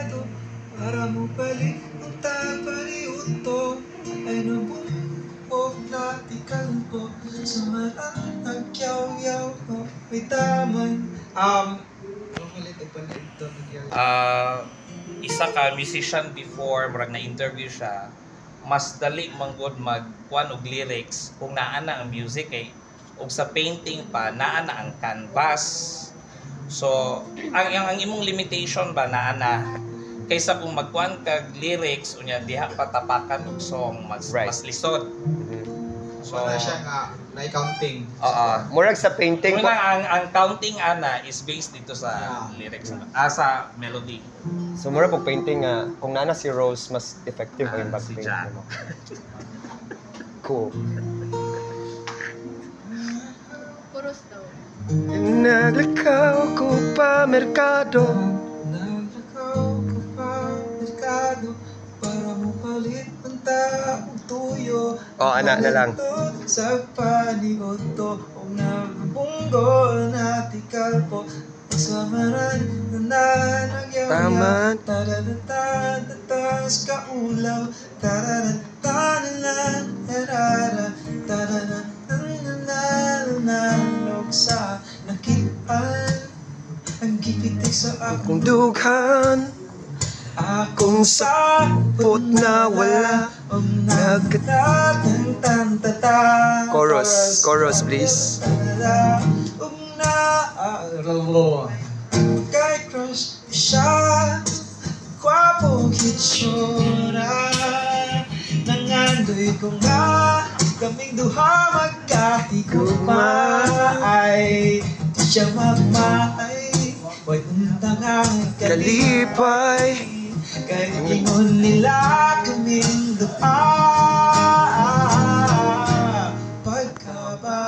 merkado para mo balik ang tapaliuto ay nabumbog na tikalpo sa marang nagyaw-yaw ko may taman. Isa ka musician before, murag na-interview siya, mas dali manggod magkuan og lyrics kung naa na ang music ug sa painting pa naa na ang canvas. So ang imong limitation ba naa na kaysa kung magkuan kag lyrics unya diha patapakan og song mas lisod. So na siya nga na-counting. Murag sa painting ko. Ang counting ana is based dito sa lyrics sa melody. So murag pag painting nga kung naa si Rose mas effective ang pag-paint mo. Cool. Chorus daw. Naglakaw ko pa merkado. Para mo palit ang taong tuyo. Anak na lang. Sa panigoto o nabunggo na tikalpo sa maran na nanagyaw-yaw taras kaulaw taratanalan taranananananalog sa nakitaan ang gipitik sa akong dughan akong sapot na wala Chorus please. Kay crush siya kwapong hitsura nangandoy ko nga kaming duha magkahiguma ay di siya magmaay way untang ang kalipay kahit ingon nila kaming duha pagkaba